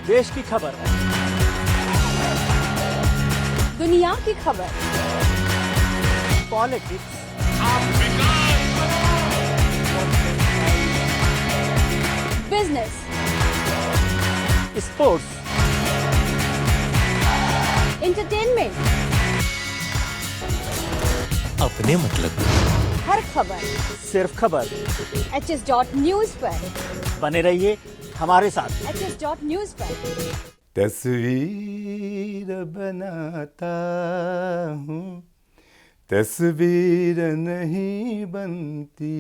देश की खबर, दुनिया की खबर, पॉलिटिक्स, बिजनेस, स्पोर्ट्स, एंटरटेनमेंट, अपने मतलब हर खबर सिर्फ खबर। hs.news पर बने रहिए हमारे साथ। hs.news पर तस्वीर बनाता हूँ, तस्वीर नहीं बनती,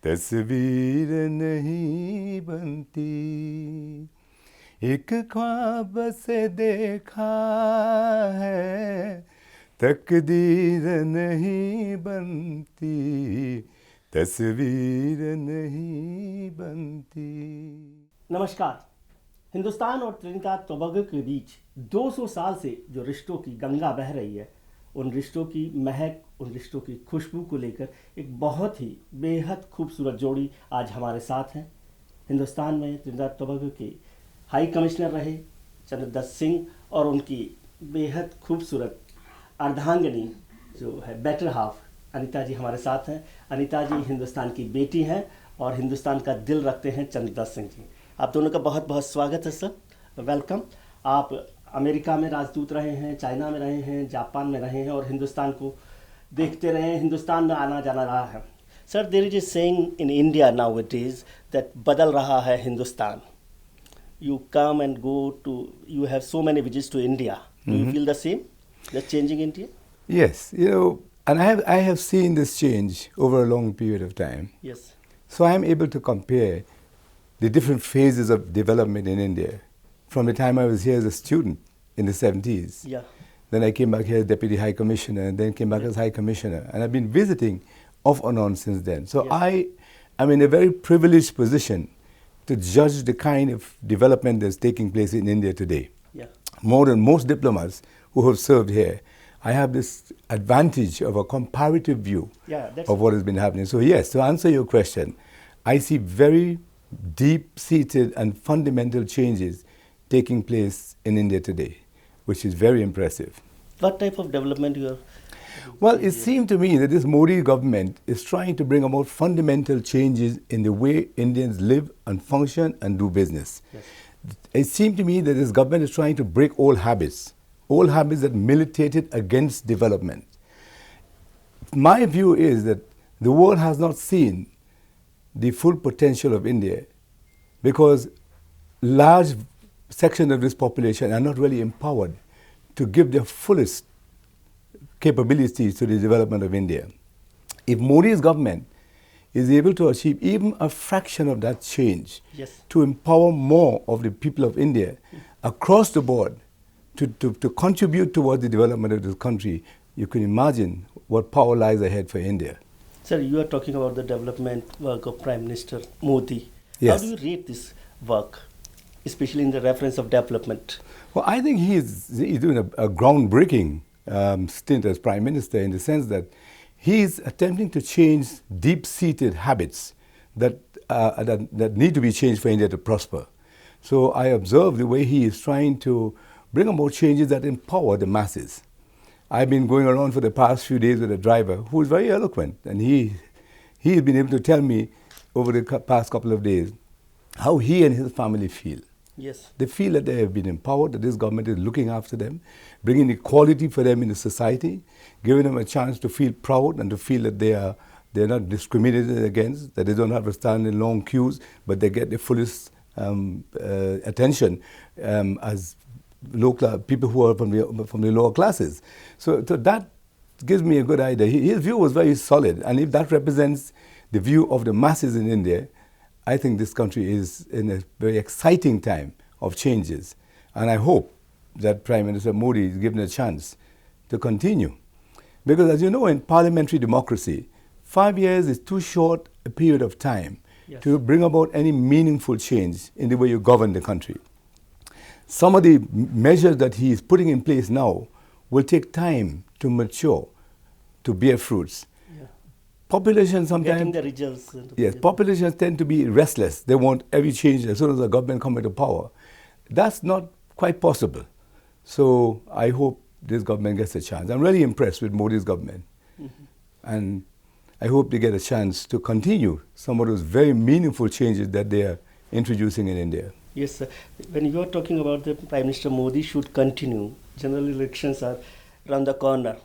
तस्वीर नहीं बनती। एक ख्वाब से देखा है, तकदीर नहीं बनती, तस्वीर नहीं बनती। नमस्कार। हिंदुस्तान और त्रिनिदाद टोबैगो के बीच 200 साल से जो रिश्तों की गंगा बह रही है, उन रिश्तों की महक, उन रिश्तों की खुशबू को लेकर एक बहुत ही बेहद खूबसूरत जोड़ी आज हमारे साथ हैं। हिंदुस्तान में त्रिनिदाद टोबैगो के हाई कमिश्नर रहे चंद्रदत्त सिंह और उनकी बेहद खूबसूरत अर्धांगिनी जो है बेटर हाफ अनीता जी हमारे साथ हैं। अनीता जी हिंदुस्तान की बेटी हैं और हिंदुस्तान का दिल रखते हैं चंद्रदत्त सिंह जी। आप दोनों का बहुत बहुत स्वागत है सर, वेलकम। आप अमेरिका में राजदूत रहे हैं, चाइना में रहे हैं, जापान में रहे हैं और हिंदुस्तान को देखते रहे हैं, हिंदुस्तान में आना जाना रहा है। Sir, there is a saying in India now it is that बदल रहा है Hindustan. You come and go to, you have so many visits to India, do you feel the same, the changing India? Yes, and I have seen this change over a long period of time. Yes. So I am able to compare the different phases of development in India from the time I was here as a student in the 70s. Yeah. Then I came back here as Deputy High Commissioner, and then came back as High Commissioner. And I've been visiting off and on since then. So Yeah. I am in a very privileged position to judge the kind of development that's taking place in India today. Yeah. More than most diplomats who have served here, I have this advantage of a comparative view of what has been happening. So yes, to answer your question, I see very deep-seated and fundamental changes taking place in India today, which is very impressive. What type of development you are? Well, it seemed to me that this Modi government is trying to bring about fundamental changes in the way Indians live and function and do business. Yes. It seemed to me that this government is trying to break old habits that militated against development. My view is that the world has not seen the full potential of India because large sections of this population are not really empowered to give their fullest capabilities to the development of India. If Modi's government is able to achieve even a fraction of that change, Yes. to empower more of the people of India across the board to contribute towards the development of this country, you can imagine what power lies ahead for India. Sir, you are talking about the development work of Prime Minister Modi. Yes. How do you rate this work, especially in the reference of development? Well, I think he's doing a groundbreaking stint as Prime Minister in the sense that he's attempting to change deep-seated habits that need to be changed for India to prosper. So I observe the way he is trying to bring about changes that empower the masses. I've been going around for the past few days with a driver who is very eloquent, and he has been able to tell me over the past couple of days how he and his family feel. Yes. They feel that they have been empowered, that this government is looking after them, bringing equality for them in the society, giving them a chance to feel proud and to feel that they're not discriminated against, that they don't have to stand in long queues, but they get the fullest attention as local people who are from the lower classes. So that gives me a good idea. His view was very solid, and if that represents the view of the masses in India, I think this country is in a very exciting time of changes. And I hope that Prime Minister Modi is given a chance to continue. Because as you know, in parliamentary democracy, 5 years is too short a period of time Yes. to bring about any meaningful change in the way you govern the country. Some of the measures that he is putting in place now will take time to mature, to bear fruits. Yeah. Population sometimes... Getting the results. Yes, populations tend to be restless. They want every change as soon as the government comes into power. That's not quite possible. So I hope this government gets a chance. I'm really impressed with Modi's government. And I hope they get a chance to continue some of those very meaningful changes that they are introducing in India. Yes, sir. When you are talking about the Prime Minister Modi should continue, general elections are around the corner.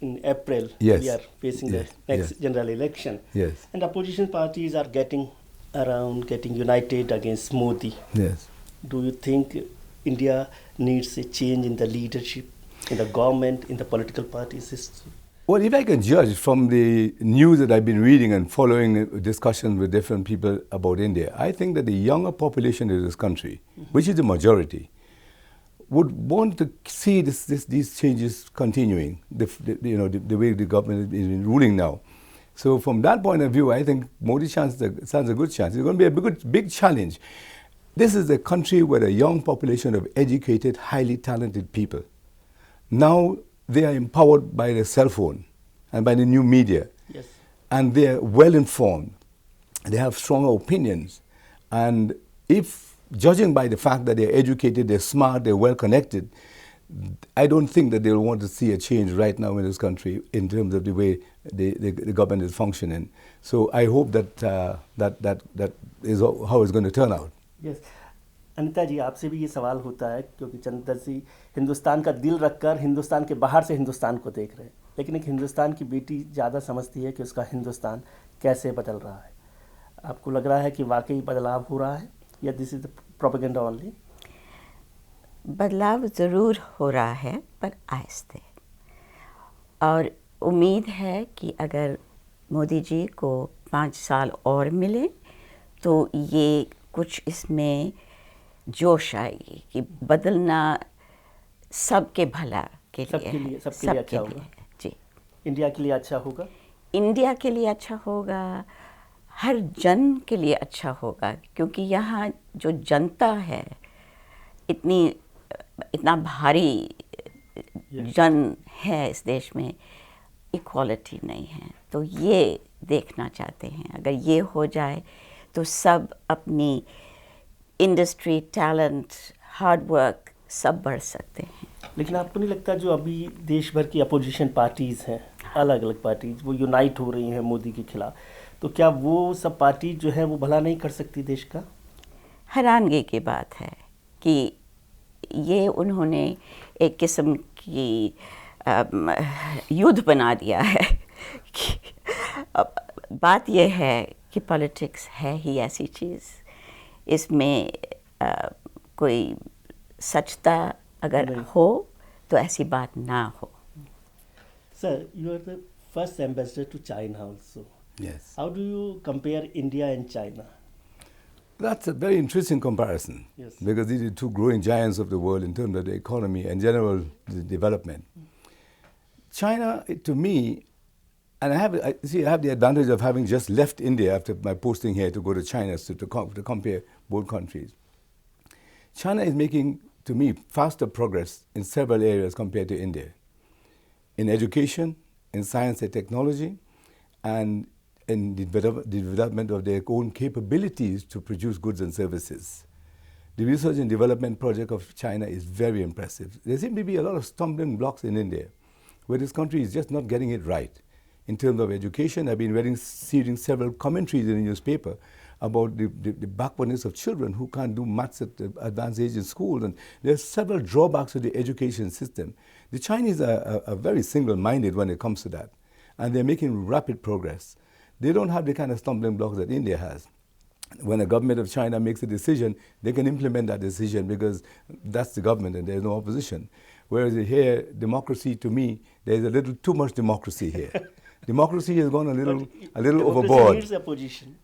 In April, Yes. we are facing Yes. the next Yes. general election. Yes. And opposition parties are getting united against Modi. Yes. Do you think India needs a change in the leadership, in the government, in the political party system? Well, if I can judge from the news that I've been reading and following discussions with different people about India, I think that the younger population in this country, which is the majority, would want to see these changes continuing, the way the government is ruling now. So from that point of view, I think Modi's chance stands a good chance. It's going to be a big challenge. This is a country with a young population of educated, highly talented people. Now they are empowered by the cell phone and by the new media. Yes. And they are well informed. They have stronger opinions. And if, judging by the fact that they're educated, they're smart, they're well connected, I don't think that they'll want to see a change right now in this country in terms of the way the government is functioning. So I hope that that is how it's going to turn out. Yes Anita ji, आपसे भी ये सवाल होता है क्योंकि चंद्रदत्त सिंह हिंदुस्तान का दिल रखकर हिंदुस्तान के बाहर से हिंदुस्तान को देख रहे हैं, लेकिन एक हिंदुस्तान की बेटी ज़्यादा समझती है कि उसका हिंदुस्तान कैसे बदल रहा है. आपको लग रहा है कि वाकई बदलाव हो रहा है या this is the propaganda only? बदलाव ज़रूर हो रहा है पर आहिस्ते, और उम्मीद है कि अगर मोदी जी को 5 साल और मिले तो ये कुछ इसमें जोश आएगी कि बदलना सबके भला के लिए है, सबके लिए अच्छा होगा. जी, इंडिया के लिए अच्छा होगा. इंडिया के लिए अच्छा होगा, हर जन के लिए अच्छा होगा, क्योंकि यहाँ जो जनता है इतना भारी जन है इस देश में, इक्वालिटी नहीं है. तो ये देखना चाहते हैं. अगर ये हो जाए तो सब अपनी इंडस्ट्री, टैलेंट, हार्ड वर्क सब बढ़ सकते हैं. लेकिन आपको नहीं लगता जो अभी देश भर की अपोजिशन पार्टीज़ हैं, अलग अलग पार्टीज, वो यूनाइट हो रही हैं मोदी के खिलाफ, तो क्या वो सब पार्टी जो है वो भला नहीं कर सकती देश का? हैरानगी की बात है कि ये उन्होंने एक किस्म की युद्ध बना दिया है कि बात यह है कि पॉलिटिक्स है ही ऐसी चीज़, इसमें कोई सचता अगर हो तो ऐसी बात ना हो. Sir, you are the first ambassador to China also. Yes. How do you compare India and China? That's a very interesting comparison. Yes. Because these are two growing giants of the world in terms of the economy and general development. China, to me, and I have the advantage of having just left India after my posting here to go to China to compare both countries. China is making, to me, faster progress in several areas compared to India. In education, in science and technology, and in the development of their own capabilities to produce goods and services. The research and development project of China is very impressive. There seem to be a lot of stumbling blocks in India, where this country is just not getting it right. In terms of education, I've been reading several commentaries in the newspaper about the backwardness of children who can't do maths at the advanced age in school, and there are several drawbacks to the education system. The Chinese are very single-minded when it comes to that, and they're making rapid progress. They don't have the kind of stumbling blocks that India has. When a government of China makes a decision, they can implement that decision because that's the government and there's no opposition. Whereas here, democracy, to me, there's a little too much democracy here. Democracy has gone a little overboard. Needs opposition.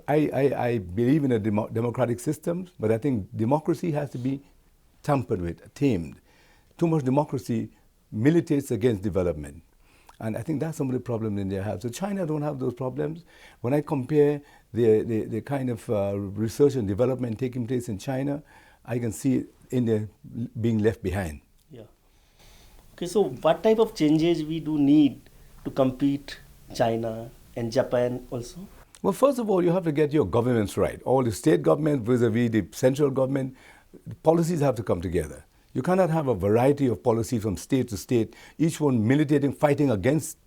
I believe in a democratic system, but I think democracy has to be tampered with, tamed. Too much democracy militates against development. And I think that's some of the problems India has. So China don't have those problems. When I compare the kind of research and development taking place in China, I can see India being left behind. Yeah. Okay, so what type of changes we do need to compete China and Japan also? Well, first of all, you have to get your governments right. All the state government vis-a-vis the central government policies have to come together. You cannot have a variety of policies from state to state, each one militating, fighting against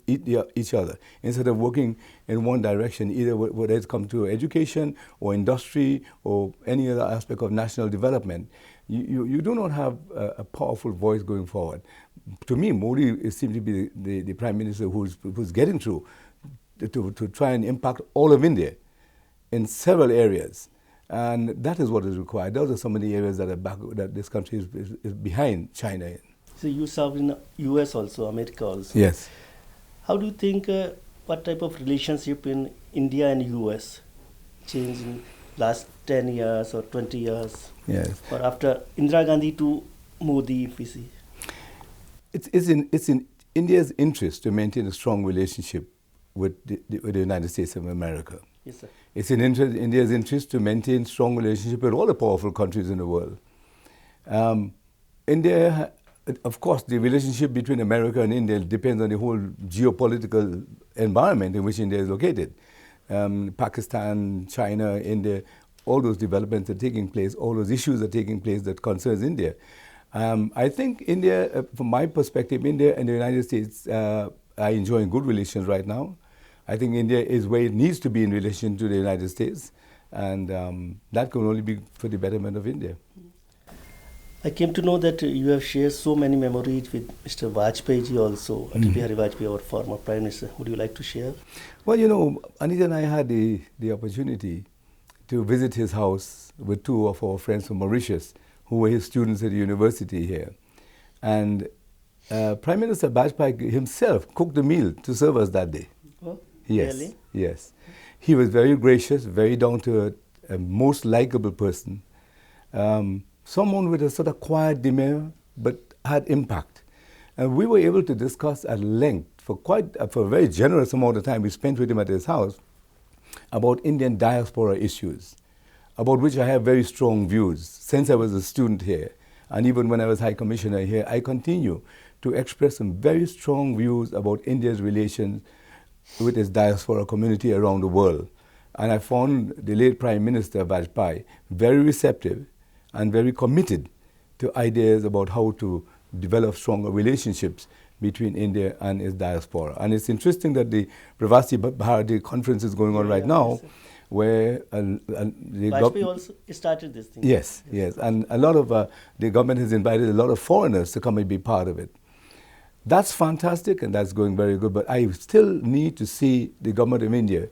each other, instead of working in one direction, either whether it's come to education or industry or any other aspect of national development. You do not have a powerful voice going forward. To me, Modi seems to be the Prime Minister who's getting through to try and impact all of India in several areas. And that is what is required. Those are some of the areas that this country is behind China in. So you served in US also, America also. Yes. How do you think, what type of relationship in India and US changed in last 10 years or 20 years? Yes. Or after Indira Gandhi to Modi, if we see? It's in India's interest to maintain a strong relationship with the United States of America. Yes, sir. It's in India's interest to maintain strong relationship with all the powerful countries in the world. India, of course, the relationship between America and India depends on the whole geopolitical environment in which India is located. Pakistan, China, India, all those developments are taking place, all those issues are taking place that concerns India. I think India, from my perspective, India and the United States are enjoying good relations right now. I think India is where it needs to be in relation to the United States, and that can only be for the betterment of India. I came to know that you have shared so many memories with Mr. Vajpayee also, Atal Bihari Vajpayee, our former Prime Minister. Would you like to share? Well, you know, Anita and I had the opportunity to visit his house with two of our friends from Mauritius, who were his students at the university here. And Prime Minister Vajpayee himself cooked the meal to serve us that day. Oh, Yes, really? yes. He was very gracious, very down to earth, a most likable person. Someone with a sort of quiet demeanor, but had impact. And we were able to discuss at length for a very generous amount of time we spent with him at his house about Indian diaspora issues, about which I have very strong views. Since I was a student here, and even when I was High Commissioner here, I continue to express some very strong views about India's relations with its diaspora community around the world. And I found the late Prime Minister Vajpayee very receptive and very committed to ideas about how to develop stronger relationships between India and its diaspora. And it's interesting that the Pravasi Bharati conference is going on right now, yes, where Vajpayee also started this thing. Yes, yes. And a lot of the government has invited a lot of foreigners to come and be part of it. That's fantastic and that's going very good, but I still need to see the government of India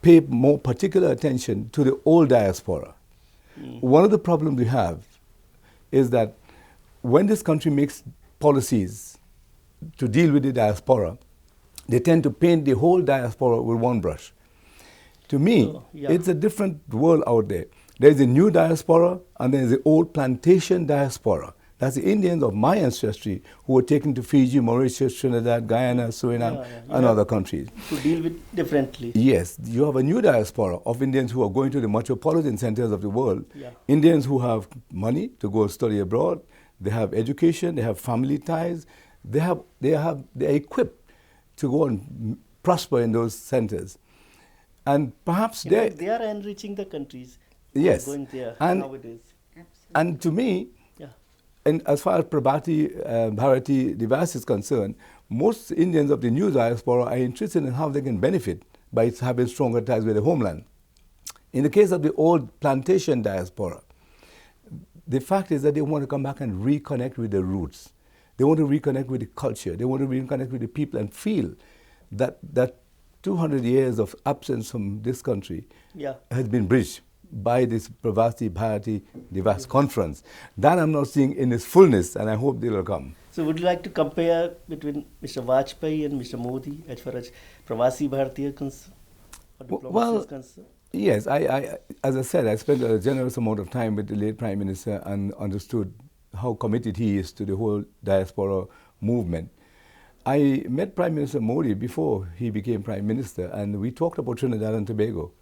pay more particular attention to the old diaspora. One of the problems we have is that when this country makes policies to deal with the diaspora, they tend to paint the whole diaspora with one brush. To me, it's a different world out there. There's a new diaspora and there's the old plantation diaspora. That's the Indians of my ancestry who were taken to Fiji, Mauritius, Trinidad, Guyana, Suriname, and other countries. To deal with differently. Yes, you have a new diaspora of Indians who are going to the metropolitan centers of the world. Yeah. Indians who have money to go study abroad, they have education, they have family ties, they're equipped to go and prosper in those centers. And perhaps they are enriching the countries. Yes. Going there And, nowadays. and to me, Yeah. and as far as Bharati Divas is concerned, most Indians of the new diaspora are interested in how they can benefit by having stronger ties with the homeland. In the case of the old plantation diaspora, the fact is that they want to come back and reconnect with their roots. They want to reconnect with the culture. They want to reconnect with the people and feel that 200 years of absence from this country has been bridged by this Pravasi Bharati Divas conference. That I'm not seeing in its fullness, and I hope they will come. So would you like to compare between Mr. Vajpayee and Mr. Modi as far as Pravasi Bharatiya concerned? Well, yes, I, as I said, I spent a generous amount of time with the late Prime Minister and understood how committed he is to the whole diaspora movement. I met Prime Minister Modi before he became Prime Minister, and we talked about Trinidad and Tobago.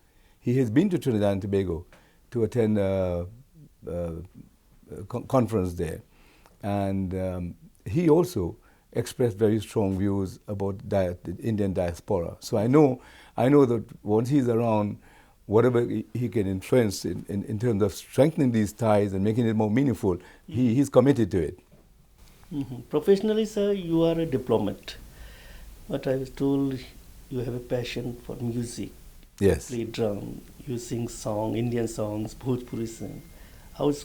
He has been to Trinidad and Tobago to attend a conference there. And he also expressed very strong views about the Indian diaspora. So I know that once he's around, whatever he can influence in terms of strengthening these ties and making it more meaningful, he's committed to it. Professionally, sir, you are a diplomat, but I was told you have a passion for music. Yes. Play drum, you sing song, Indian songs, Bhojpuri sing. How's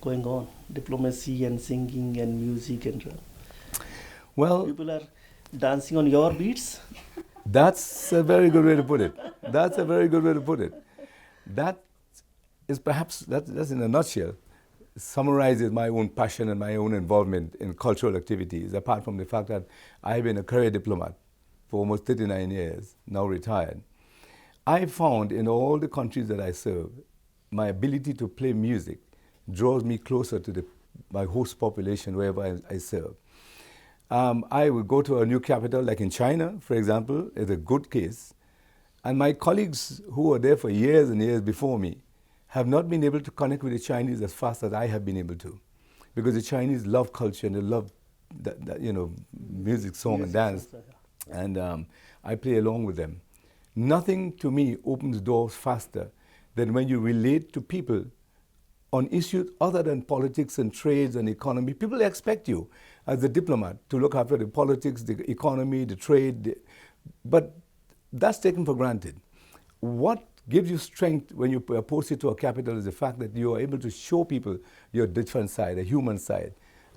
going on? Diplomacy and singing and music and drum. Well, People are dancing on your beats. that's a very good way to put it. That's a very good way to put it. That is perhaps, that's in a nutshell, summarizes my own passion and my own involvement in cultural activities, apart from the fact that I've been a career diplomat for almost 39 years, now retired. I found in all the countries that I serve, my ability to play music draws me closer to my host population wherever I serve. I would go to a new capital, like in China, for example, is a good case. And my colleagues who were there for years and years before me have not been able to connect with the Chinese as fast as I have been able to. Because the Chinese love culture and they love music, song, and dance. And I play along with them. Nothing to me opens doors faster than when you relate to people on issues other than politics and trades and economy. People expect you as a diplomat to look after the politics, the economy, the trade, but that's taken for granted. What gives you strength when you are posted to a capital is the fact that you are able to show people your different side, a human side,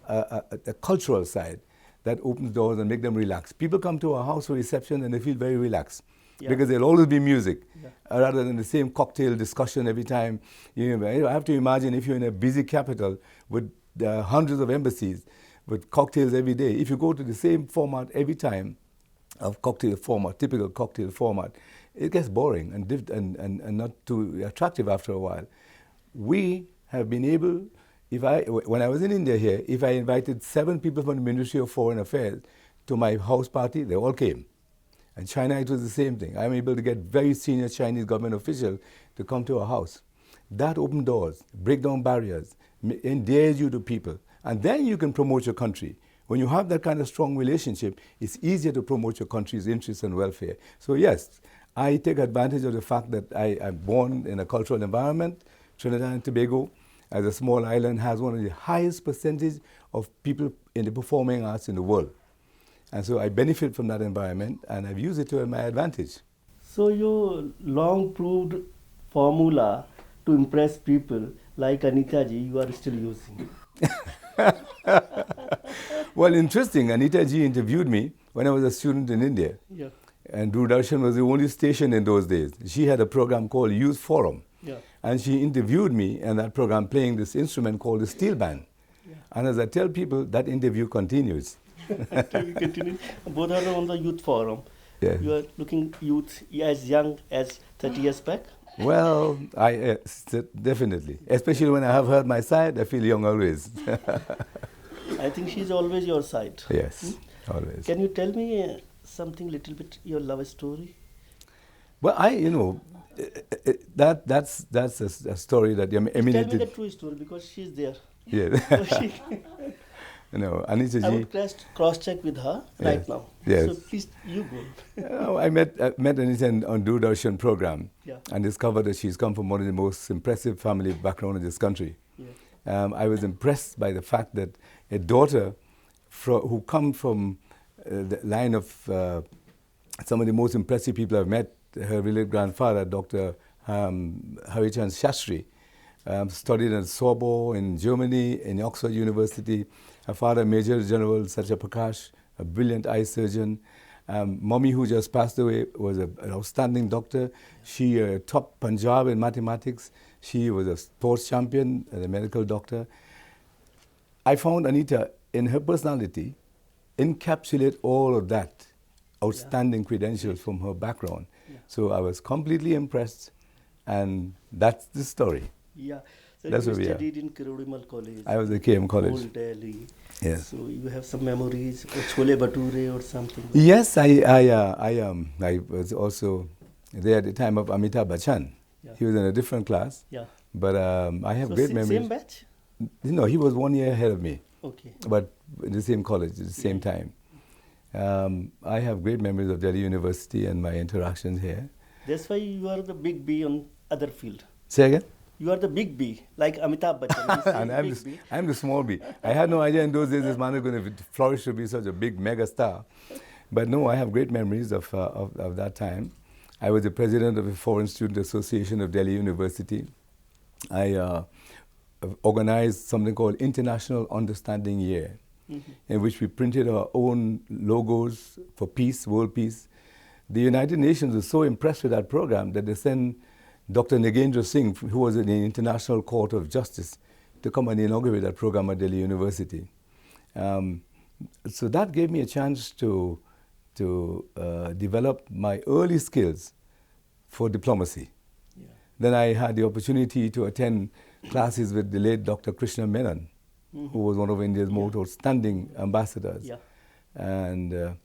a cultural side that opens doors and make them relax. People come to a house for reception and they feel very relaxed. Yeah. Because there'll always be music, rather than the same cocktail discussion every time. You have to imagine if you're in a busy capital with hundreds of embassies, with cocktails every day. If you go to the same format every time, of cocktail format, typical cocktail format, it gets boring and not too attractive after a while. We have been able, when I was in India here, if I invited 7 people from the Ministry of Foreign Affairs to my house party, they all came. And China, it was the same thing. I'm able to get very senior Chinese government officials to come to our house. That opened doors, break down barriers, endears you to people. And then you can promote your country. When you have that kind of strong relationship, it's easier to promote your country's interests and welfare. So yes, I take advantage of the fact that I'm born in a cultural environment. Trinidad and Tobago, as a small island, has one of the highest percentage of people in the performing arts in the world. And so I benefit from that environment, and I've used it to my advantage. So your long-proved formula to impress people like Anita ji, you are still using. Well, interesting. Anita ji interviewed me when I was a student in India. Yeah. And Doordarshan was the only station in those days. She had a program called Youth Forum. Yeah. And she interviewed me in that program playing this instrument called the steel band. Yeah. And as I tell people, that interview continues. We continue. Both are on the Youth Forum. Yeah. You are looking youth as young as 30 years back? Well, definitely. Especially when I have heard my side, I feel young always. I think she's always your side. Yes, always. Can you tell me something little bit, your love story? Well, that's a story that emanated. Tell me the true story because she's there. Yeah. Anita ji. I would cross-check with her right now. Yes. So please, you go. I met Anita on Doordarshan program, yeah, and discovered that she's come from one of the most impressive family background in this country. Yeah. I was impressed by the fact that a daughter who comes from the line of some of the most impressive people I've met, her real grandfather, Dr. Harichan Shastri, studied at Sorbonne in Germany, in Oxford University. Her father, Major General Satya Prakash, a brilliant eye surgeon. Mommy, who just passed away, was an outstanding doctor. She topped Punjab in mathematics. She was a sports champion and a medical doctor. I found Anita, in her personality, encapsulate all of that outstanding credentials from her background. Yeah. So I was completely impressed, and that's the story. Yeah. So that's you studied in Kirodumal College. I was at KM College. Old Delhi. Yes. So you have some memories, or Chole Bhature or something? Yes, I was also there at the time of Amitabh Bachchan. Yeah. He was in a different class. Yeah. But I have great memories. Same batch? No, he was 1 year ahead of me. Okay. But in the same college at the same time. I have great memories of Delhi University and my interactions here. That's why you are the big B on other field? Say again? You are the big B, like Amitabh Bachchan. He says And big B. I'm the small B. I had no idea in those days this man was going to flourish to be such a big mega star. But no, I have great memories of that time. I was the president of the Foreign Student Association of Delhi University. I organized something called International Understanding Year, in which we printed our own logos for peace, world peace. The United Nations was so impressed with that program that they sent Dr. Nagendra Singh, who was in the International Court of Justice, to come and inaugurate that program at Delhi University. So that gave me a chance to develop my early skills for diplomacy. Yeah. Then I had the opportunity to attend classes with the late Dr. Krishna Menon, who was one of India's most outstanding ambassadors. Yeah. And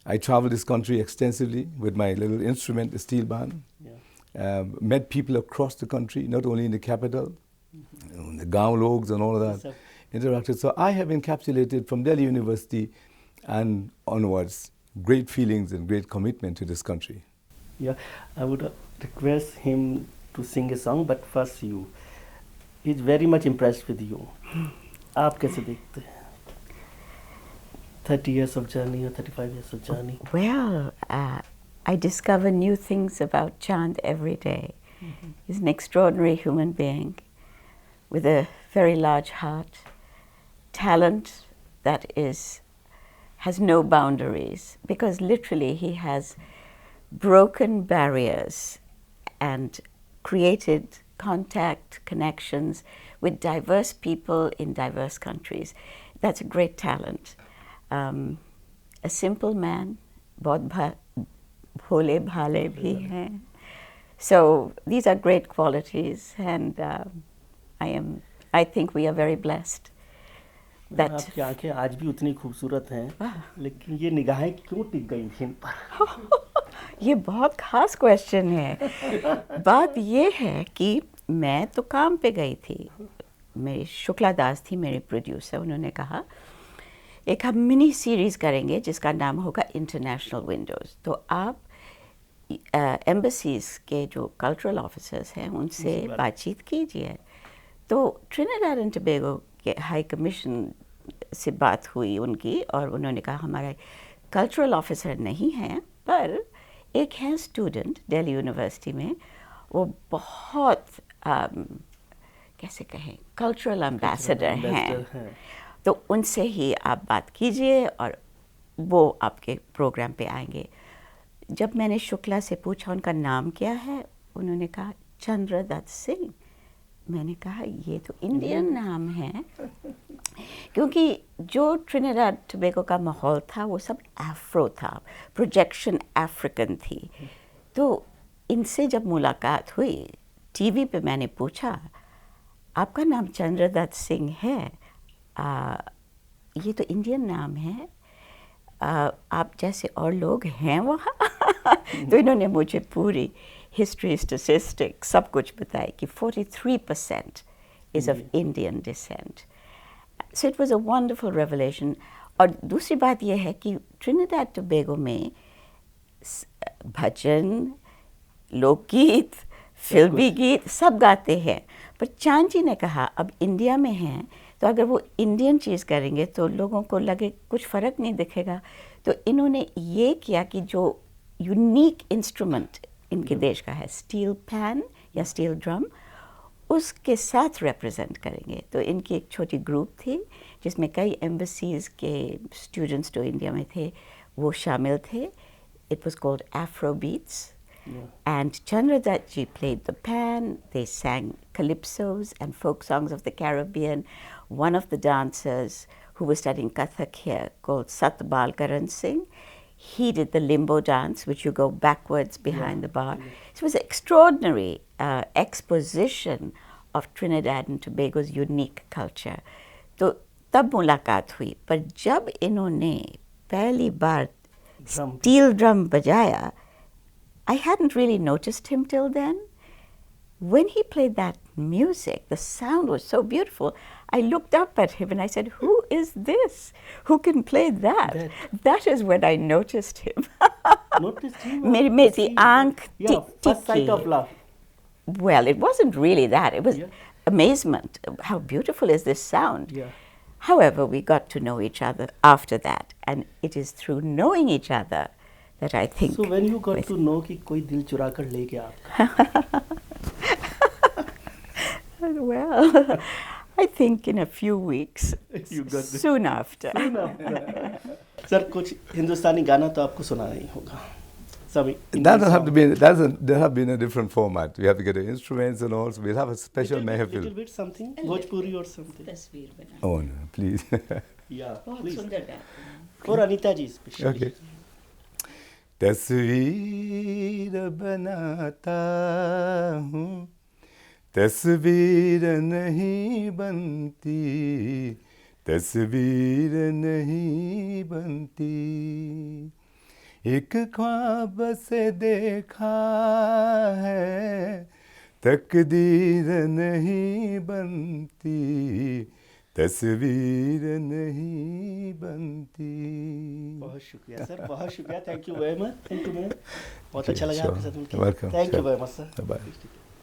I traveled this country extensively with my little instrument, the steel band. Yeah. Met people across the country, not only in the capital, the Gaon Logs and all of that, interacted. So I have encapsulated from Delhi University and onwards great feelings and great commitment to this country. Yeah, I would request him to sing a song, but first you. He's very much impressed with you. आप कैसे देखते हैं? 30 years of journey or 35 years of journey? Well, I discover new things about Chand every day. He's an extraordinary human being with a very large heart, talent that has no boundaries, because literally he has broken barriers and created contact, connections with diverse people in diverse countries. That's a great talent. A simple man, बहुत भोले भाले भी हैं. So these are great qualities, and I think we are very blessed. That आपकी आंखें आज भी उतनी खूबसूरत हैं, लेकिन ये निगाहें क्यों टिक गई इन पर? ये बहुत खास क्वेश्चन है. बात ये है कि मैं तो काम पे गई थी. मेरी शुक्ला दास थी मेरी प्रोड्यूसर. उन्होंने कहा एक हम मिनी सीरीज़ करेंगे जिसका नाम होगा इंटरनेशनल विंडोज़. तो आप एम्बेसीज़ के जो कल्चरल ऑफिसर्स हैं उनसे बातचीत कीजिए. तो ट्रिनिडाड एंड टोबैगो के हाई कमीशन से बात हुई उनकी, और उन्होंने कहा हमारा कल्चरल ऑफिसर नहीं है, पर एक है स्टूडेंट दिल्ली यूनिवर्सिटी में, वो बहुत कैसे कहें कल्चरल एम्बेसडर हैं. तो उनसे ही आप बात कीजिए और वो आपके प्रोग्राम पे आएंगे. जब मैंने शुक्ला से पूछा उनका नाम क्या है, उन्होंने कहा चंद्रदत्त सिंह. मैंने कहा ये तो इंडियन नाम है, क्योंकि जो ट्रिनिडाड टोबैगो का माहौल था वो सब अफ्रो था, प्रोजेक्शन अफ्रीकन थी. तो इनसे जब मुलाकात हुई टीवी पे, मैंने पूछा आपका नाम चंद्रदत्त सिंह है, ये तो इंडियन नाम है, आप जैसे और लोग हैं वहाँ? तो इन्होंने मुझे पूरी हिस्ट्री, स्टैटिस्टिक्स सब कुछ बताई कि 43% is of Indian descent. So it was a wonderful revelation. और दूसरी बात यह है कि ट्रिनिडाड टोबैगो में भजन, लोकगीत, फिल्मी गीत सब गाते हैं. पर चांद जी ने कहा अब इंडिया में हैं तो अगर वो इंडियन चीज़ करेंगे तो लोगों को लगे कुछ फ़र्क नहीं दिखेगा. तो इन्होंने ये किया कि जो यूनिक इंस्ट्रूमेंट इनके देश का है, स्टील पैन या स्टील ड्रम, उसके साथ रिप्रेजेंट करेंगे. तो इनकी एक छोटी ग्रुप थी जिसमें कई एम्बेसीज़ के स्टूडेंट्स जो इंडिया में थे वो शामिल थे. It was called Afrobeats. And Chandradath ji played the pan. They sang calypsos and folk songs of the Caribbean. One of the dancers who was studying Kathak here, called Satbal Karan Singh, he did the limbo dance, which you go backwards behind the bar. So it was an extraordinary exposition of Trinidad and Tobago's unique culture. तो तब मुलाकात हुई. पर जब इन्होंने पहली बार steel drum बजाया, I hadn't really noticed him till then. When he played that music, the sound was so beautiful. I looked up at him and I said, who is this? Who can play that? That is when I noticed him. Noticed him? मेरी आँख first sight of love. Well, it wasn't really that. It was Yeah. amazement. How beautiful is this sound? Yeah. However, we got to know each other after that, and it is through knowing each other that I think. So when you got to know कि कोई दिल चुरा कर ले गया आपका, Well, I think in a few weeks, You got this. soon after. Sir कुछ हिंदुस्तानी गाना तो आपको सुना नहीं होगा. Some That Indian doesn't have to song. be. That have been a different format. We have to get the instruments and all. So we'll have a special Little mehfil. bit something, Bhojpuri or something. Oh no, please. Yeah, please. और अनीता जी especially. Okay. तस्वीर बनाता हूँ, तस्वीर नहीं बनती, तस्वीर नहीं बनती, एक ख्वाब से देखा है, तकदीर नहीं बनती, तस्वीर नहीं बनती. बहुत शुक्रिया सर, बहुत शुक्रिया. Thank you very much. Thank you ma'am. बहुत अच्छा लगा sure. आपके साथ मिलकर. Welcome, thank you sure. Very much sir. Bye-bye.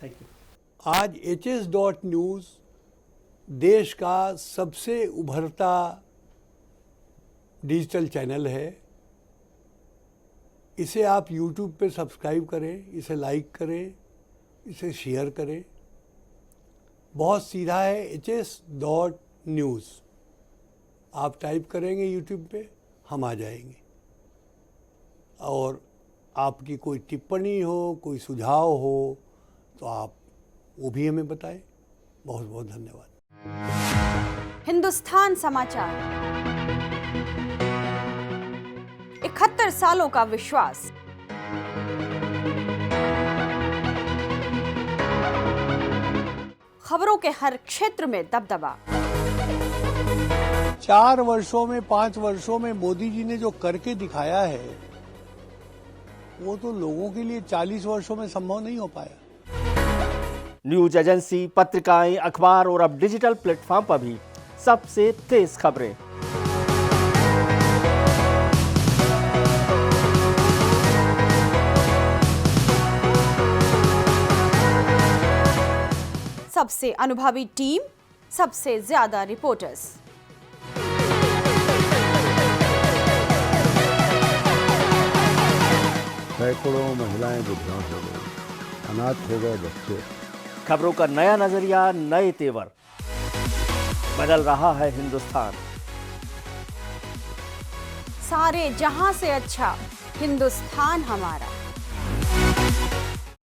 Thank you. आज hs.news देश का सबसे उभरता डिजिटल चैनल है. इसे आप YouTube पे सब्सक्राइब करें, इसे लाइक करें, इसे शेयर करें. बहुत सीधा है hs.news. आप टाइप करेंगे YouTube पे, हम आ जाएंगे. और आपकी कोई टिप्पणी हो, कोई सुझाव हो, तो आप वो भी हमें बताएं. बहुत बहुत धन्यवाद. हिंदुस्तान समाचार, 71 सालों का विश्वास. खबरों के हर क्षेत्र में दबदबा. 4 वर्षों में 5 वर्षों में मोदी जी ने जो करके दिखाया है, वो तो लोगों के लिए 40 वर्षों में संभव नहीं हो पाया. न्यूज एजेंसी, पत्रिकाएं, अखबार और अब डिजिटल प्लेटफॉर्म पर भी सबसे तेज खबरें. सबसे अनुभवी टीम, सबसे ज्यादा रिपोर्टर्स. सैकड़ों महिलाएं विधवा हो गई, अनाथ हो गए बच्चे. खबरों का नया नजरिया, नए तेवर. बदल रहा है हिंदुस्तान. सारे जहां से अच्छा हिंदुस्तान हमारा.